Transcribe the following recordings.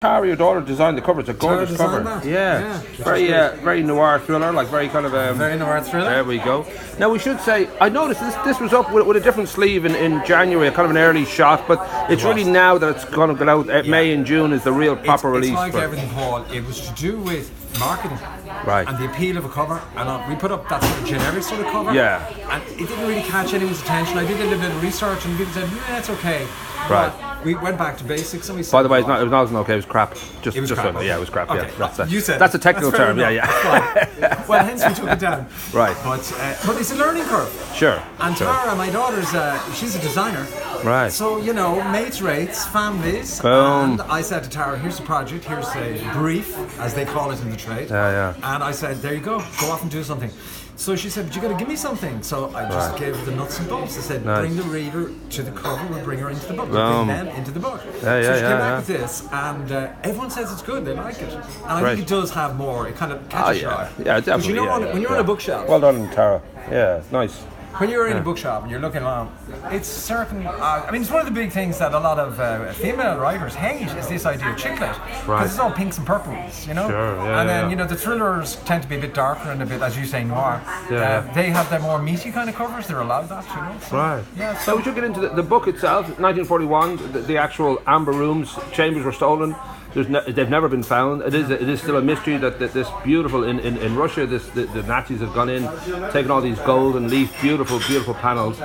Tara, your daughter, designed the cover. It's a gorgeous cover. Yeah. Very noir thriller, like very kind of very noir thriller. There we go. Now we should say, I noticed this was up with a different sleeve in January, a kind of an early shot, but it's really now that it's going to go out. May and June is the real proper release. It's like everything, Paul. It was to do with marketing, right, and the appeal of a cover. And we put up that sort of generic sort of cover. Yeah. And it didn't really catch anyone's attention. I did a little bit of research, and people said, "Yeah, it's okay." Right. But we went back to basics, and we said, by the way, it wasn't okay. It was crap. It was crap. Yeah, it was crap. Okay. Yeah, you said that's a technical term. Enough. Yeah. Well, hence we took it down. Right. But it's a learning curve. Sure. And Tara, my daughter's, she's a designer. Right. So, mates rates, families. Boom. And I said to Tara, here's a project, here's a brief, as they call it in the trade. Yeah. And I said, there you go off and do something. So she said, but you got to give me something. So I just gave her the nuts and bolts. I said, bring the reader to the cover, we'll bring her into the book. We'll bring them into the book. So she came back with this, and everyone says it's good, they like it. And I think it does have more, it kind of catches your eye. Yeah, definitely. When you're in a bookshelf. Well done, Tara. Yeah, it's nice. When you're in a bookshop and you're looking around, it's certain. It's one of the big things that a lot of female writers hate is this idea of chick lit, because it's all pinks and purples, Sure, yeah, and then the thrillers tend to be a bit darker and a bit, as you say, noir. They have their more meaty kind of covers. They're allowed that, So, right. Yeah. So we should get into the book itself. 1941. The actual amber rooms, chambers were stolen. They've never been found. It is still a mystery that this beautiful in Russia. The Nazis have gone in, taken all these gold and leaf, beautiful panels.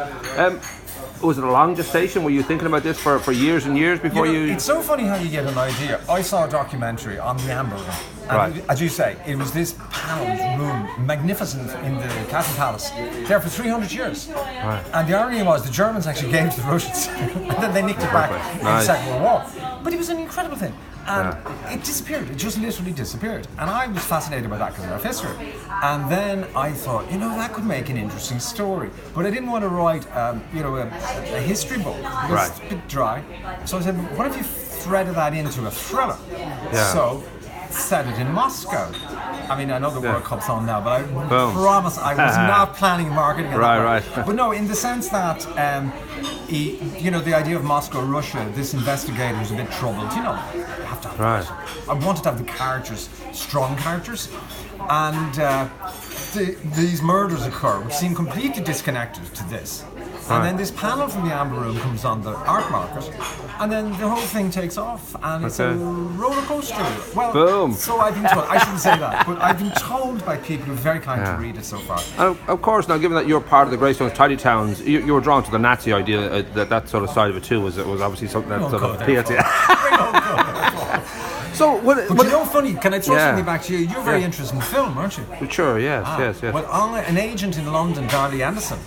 Was it a long gestation? Were you thinking about this for years and years before you? It's so funny how you get an idea. I saw a documentary on the Amber Room. And as you say, it was this panelled room, magnificent, in the Castle Palace, there for 300 years. Right. And the irony was the Germans actually gave it to the Russians, and then they nicked it back in the Second World War. But it was an incredible thing. And it disappeared. It just literally disappeared. And I was fascinated by that because of history. And then I thought, that could make an interesting story. But I didn't want to write, a history book because it's a bit dry. So I said, what if you threaded that into a thriller? Yeah. So set it in Moscow. I mean, I know the World Cup's on now, but I promise I was not planning marketing it. Right. But no, in the sense that, the idea of Moscow, Russia, this investigator who's a bit troubled, you have to have I wanted to have the characters, strong characters, and these murders occur, which seem completely disconnected to this. And then this panel from the Amber Room comes on the art market, and then the whole thing takes off, and it's a roller coaster. Well, boom. So I've been told. I shouldn't say that, but I've been told by people who are very kind to read it so far. And of course, now given that you're part of the Greystones Tidy Towns, you were drawn to the Nazi idea. That sort of side of it too was obviously something that sort of appealed to you. So, funny, can I throw something back to you? You're very interested in film, aren't you? Sure, yes. Well, an agent in London, Darley Anderson,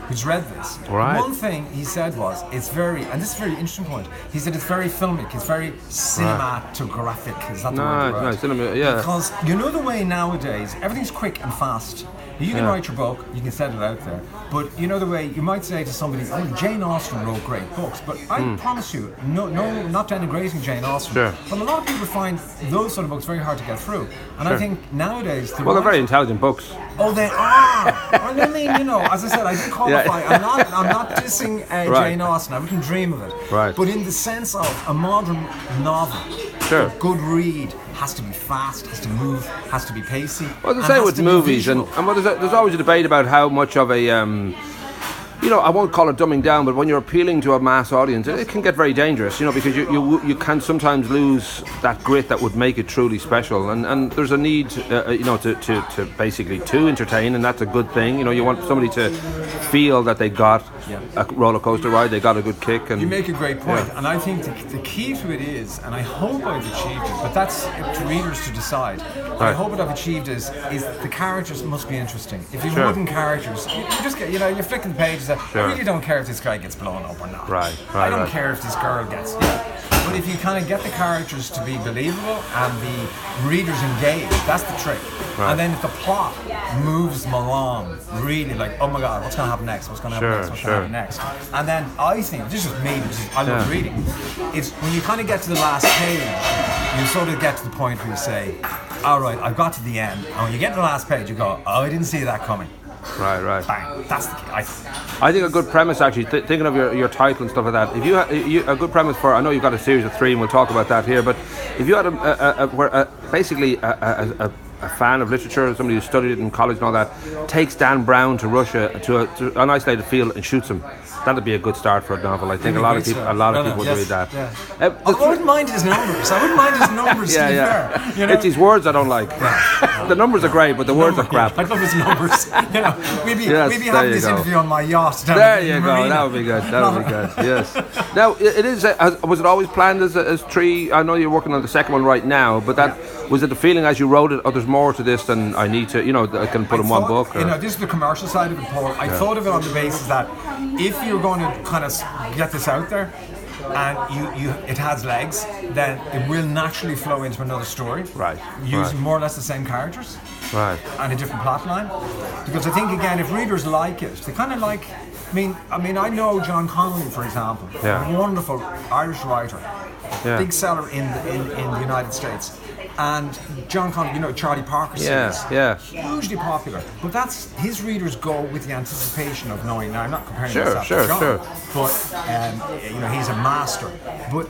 who's read this, one thing he said was, and this is a very interesting point, he said it's very filmic, it's very cinematographic, is that the word? No, cinema, yeah. Because the way nowadays, everything's quick and fast. You can write your book, you can set it out there, but the way you might say to somebody, Jane Austen wrote great books, but I promise you, no, not denigrating Jane Austen, but a lot of people find those sort of books very hard to get through. And I think nowadays... they're very intelligent books. Oh, they are! Well, I mean, as I said, I didn't qualify. I'm not dissing Jane Austen, I wouldn't dream of it. Right. But in the sense of a modern novel, a good read has to be fast, has to move, has to be pacey. Well, the same with movies, and there's always a debate about how much of a I won't call it dumbing down, but when you're appealing to a mass audience, it can get very dangerous, because you can sometimes lose that grit that would make it truly special, and there's a need, to basically to entertain, and that's a good thing. You want somebody to feel that they got a roller coaster ride, they got a good kick. And you make a great point, and I think the key to it is, and I hope I've achieved it, but that's up to readers to decide. I hope what I've achieved is the characters must be interesting. If you wooden characters, you just get, you're flicking the pages. I really don't care if this guy gets blown up or not. I don't care if this girl gets. But if you kind of get the characters to be believable and the readers engaged, that's the trick. And then if the plot moves them along, really like, oh my God, what's going to happen next? What's going to happen next? What's going to happen next? And then I think, this is me, I love reading, it's when you kind of get to the last page, you sort of get to the point where you say, all right, I've got to the end. And when you get to the last page, you go, oh, I didn't see that coming. Right. Bang. That's the key. I think a good premise, actually, thinking of your title and stuff like that. If you a good premise for, I know you've got a series of 3, and we'll talk about that here. But if you had basically a fan of literature, somebody who studied it in college and all that, takes Dan Brown to Russia to an isolated field and shoots him, that'd be a good start for a novel. I think a lot of people would read that. Yeah. I wouldn't mind his numbers. To be fair. You know? It's his words I don't like. The numbers are great, but the words are crap. I love his numbers. You know, we'd be having this interview on my yacht. There you go. That would be good. Yes. Now, it is. Was it always planned as 3? I know you're working on the second one right now, but was it the feeling as you wrote it? Oh, there's more to this than I need to. I can put in one book. Or? This is the commercial side of it, Paul. I thought of it on the basis that if you're going to kind of get this out there, and it has legs, then it will naturally flow into another story. Right. Using more or less the same characters. Right. And a different plot line. Because I think, again, if readers like it, they kind of like... I mean, I know John Connolly, for example. Yeah. A wonderful Irish writer. Yeah. Big seller in the United States. And John Connolly, Charlie Parker series. Yeah. Hugely popular. But that's... His readers go with the anticipation of knowing... Now, I'm not comparing myself to John. But, he's a master. But,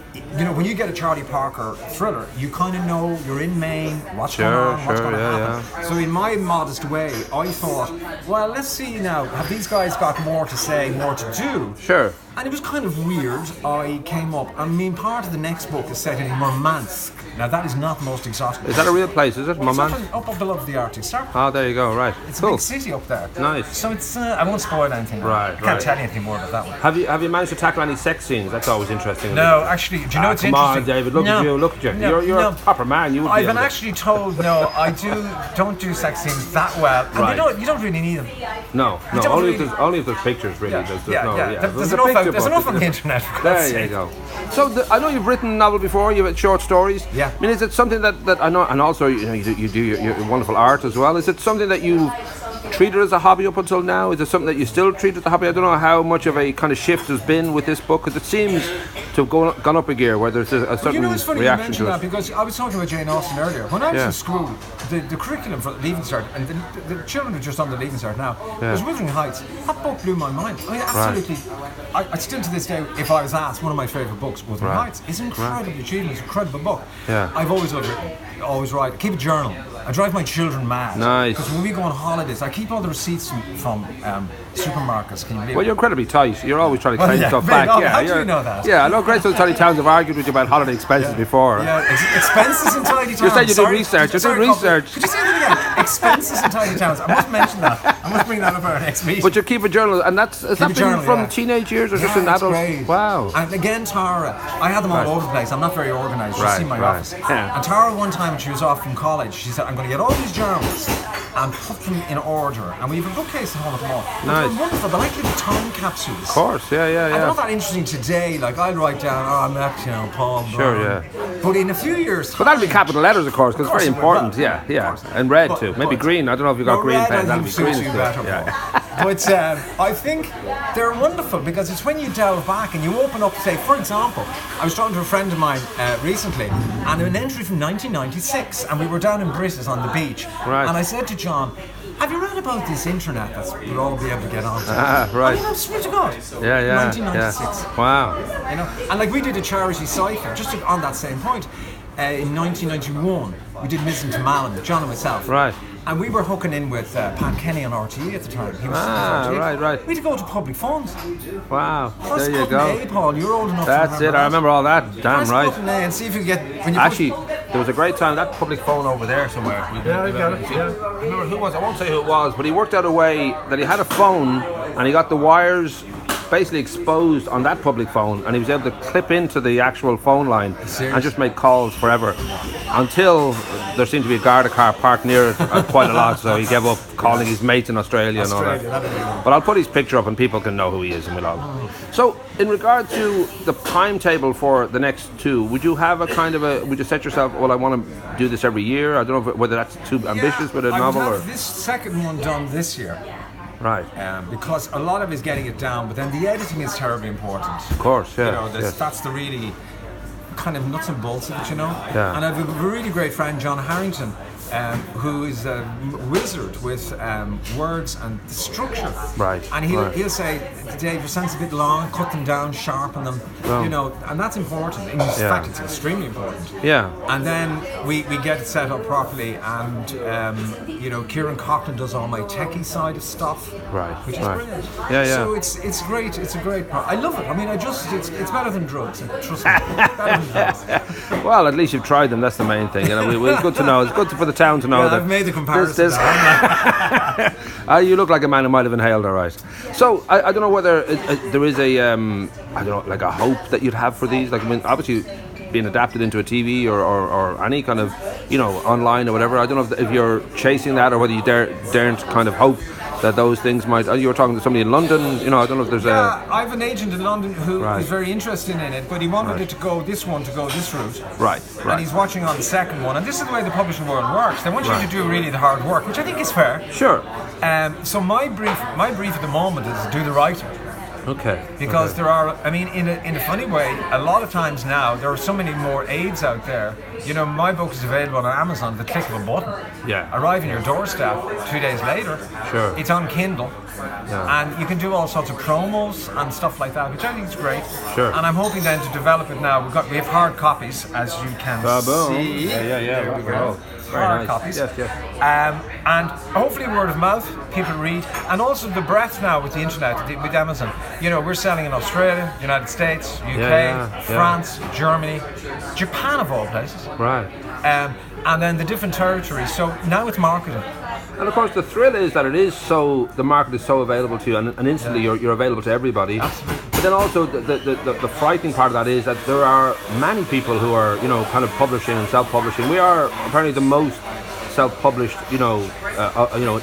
when you get a Charlie Parker thriller, you kind of know you're in Maine, what's going on, what's going to happen. Yeah. So in my modest way, I thought, well, let's see now, have these guys got more to say, more to do? Sure. And it was kind of weird. I came up, part of the next book is set in Murmansk. Now, that is not the most exotic. Is that a real place, is it? Murmansk? Up below the Arctic Circle. Oh, there you go, right. It's a big city up there. Nice. So it's, I won't spoil anything. Right. I can't tell you anything more about that one. Have you managed to tackle any sex scenes? That's always interesting. No, actually, do you know what's interesting? Come on, David, look at you. You're a proper man. I've been actually told, no, don't do sex scenes that well. And right. You don't really need them. No, only if there's pictures, really. There's enough on the internet. There you go. So I know you've written a novel before. You've had short stories. Yeah. I mean, is it something that I know, and also you do your wonderful art as well. Is it something that you treated as a hobby up until now? Is it something that you still treat as a hobby? I don't know how much of a kind of shift has been with this book, because it seems to have gone up a gear where there's a certain it's funny reaction you mention to it. that, because I was talking about Jane Austen earlier. When I was in school, the curriculum for Leaving Cert, and the children are just on the Leaving Cert now, was Wuthering Heights. That book blew my mind. I mean, absolutely. Right. I still to this day, if I was asked, one of my favourite books, Wuthering Heights. It's incredibly achieving. It's an incredible book. Yeah. I've always loved it. Always write. I keep a journal. I drive my children mad. Nice. Because when we go on holidays, I keep all the receipts from supermarkets. Can you believe it? Well, you're incredibly tight. You're always trying to claim stuff back. How do you know that? Yeah, I know great tiny towns have argued with you about holiday expenses before. Yeah, expenses in tiny towns. You said you did research. Could you say that again? Expenses in tiny towns. I must mention that. I must bring that up at our next meeting. But you keep a journal, and has that been from teenage years or just in adult? Great. Wow. And again, Tara, I had them all over the place. I'm not very organised. You see my office. Yeah. And Tara, one time when she was off from college, she said, I'm going to get all these journals and put them in order. And we have a bookcase at home at the moment. Nice. They're wonderful. They're like little time capsules. Of course, yeah. And they're not that interesting today. Like, I'll write down, I'm at, Paul. Sure, yeah. But in a few years' time... But that'll be capital letters, of course, because it's very important. Yeah. And red, too. Maybe green. I don't know if you've got green pens. That'll be green. But I think they're wonderful, because it's when you delve back and you open up, say, for example, I was talking to a friend of mine recently, and an entry from 1996, and we were down in Britain on the beach, and I said to John, have you read about this internet that we'll all be able to get on to? Right. I swear to God. Yeah. 1996. Yeah. Wow. And like we did a charity cycle, just on that same point, in 1991, we did Missing to Malin, John and myself. Right. And we were hooking in with Pat Kenny on RTE at the time. He was right. We had to go to public phones. Wow. Press there you go. A, Paul. You're old enough That's to remember it. I remember all that. Damn Press right. Press A and see if you get... Actually, there was a great time. That public phone over there somewhere. I got it. I remember who it was. I won't say who it was, but he worked out a way that he had a phone and he got the wires basically exposed on that public phone, and he was able to clip into the actual phone line and just make calls forever until there seemed to be a Garda car parked near it quite a lot, so he gave up calling his mates in Australia and all that. But I'll put his picture up and people can know who he is, and we'll all. So in regard to the timetable for the next two, would you have would you set yourself, well, I want to do this every year? I don't know whether that's too ambitious with a novel, I would or have this second one done this year. Right. Because a lot of it is getting it down, but then the editing is terribly important. Of course, yeah. That's the really kind of nuts and bolts of it, Yeah. And I have a really great friend, John Harrington, who is a wizard with words and structure. Right. And he'll say, Dave, your sentence a bit long, cut them down, sharpen them, you know, and that's important. In fact, it's extremely important. Yeah. And then we get it set up properly, and you know, Kieran Coughlin does all my techie side of stuff, right? Which is brilliant. Yeah, yeah. So it's great. It's a great part. I love it. I mean, it's better than drugs. Trust me, better than drugs. Well, at least you've tried them. That's the main thing. You know, it's good to know. It's good for the town to know that. I've made the comparison. You look like a man who might have inhaled, all right. So I don't know whether there is a I don't know, like a hope that you'd have for these. Like, I mean, obviously being adapted into a TV or any kind of, you know, online or whatever. I don't know if you're chasing that or whether you daren't kind of hope that those things might. You were talking to somebody in London, you know. I don't know if there's I have an agent in London who is very interested in it, but he wanted it to go this route. Right. And he's watching on the second one, and this is the way the publishing world works. They want you to do really the hard work, which I think is fair. Sure. So my brief at the moment is do the writing. Okay. Because there are, I mean, in a funny way, a lot of times now there are so many more aids out there. You know, my book is available on Amazon at the click of a button. Yeah. Arrive in your doorstep 2 days later. Sure. It's on Kindle. Yeah. And you can do all sorts of promos and stuff like that, which I think is great. Sure. And I'm hoping then to develop it now. We have hard copies, as you can see. Yeah. There we go. Very hard nice. copies. Yes. And hopefully word of mouth, people read, and also the breadth now with the internet, with Amazon. You know, we're selling in Australia, United States, UK, France, Germany, Japan of all places. Right. And then the different territories. So now it's marketing. And of course, the thrill is that the market is so available to you, and instantly you're available to everybody. Absolutely. But then also the frightening part of that is that there are many people who are, you know, kind of publishing and self-publishing. We are apparently the most self-published,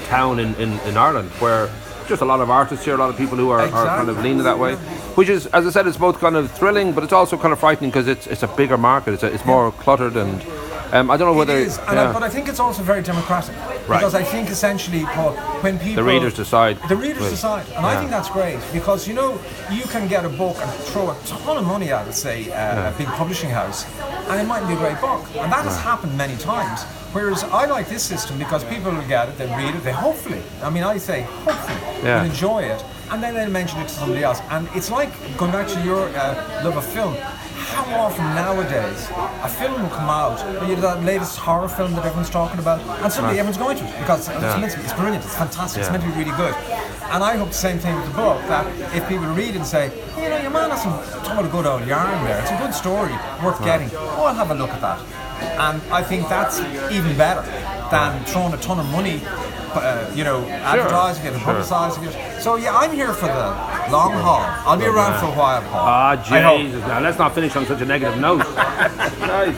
town in Ireland, where just a lot of artists here, a lot of people who are kind of leaning that way. Which is, as I said, it's both kind of thrilling, but it's also kind of frightening because it's a bigger market. It's more cluttered and. I don't know whether. It is, but I think it's also very democratic. Right. Because I think essentially, Paul, when people. The readers decide. The readers decide. And I think that's great because, you know, you can get a book and throw a ton of money at it, say, a big publishing house, and it might be a great book. And that has happened many times. Whereas I like this system because people will get it, they read it, they hopefully will enjoy it, and then they'll mention it to somebody else. And it's like, going back to your love of film, how often nowadays a film will come out, you know, that latest horror film that everyone's talking about, and suddenly everyone's going to it because it's brilliant, it's fantastic, it's meant to be really good. And I hope the same thing with the book, that if people read it and say, you know, your man has some total good old yarn there, it's a good story, worth getting, I'll have a look at that. And I think that's even better than throwing a ton of money, advertising it and publicising it. So yeah, I'm here for the long haul. I'll be around for a while, Paul. Jesus, now let's not finish on such a negative note. Nice.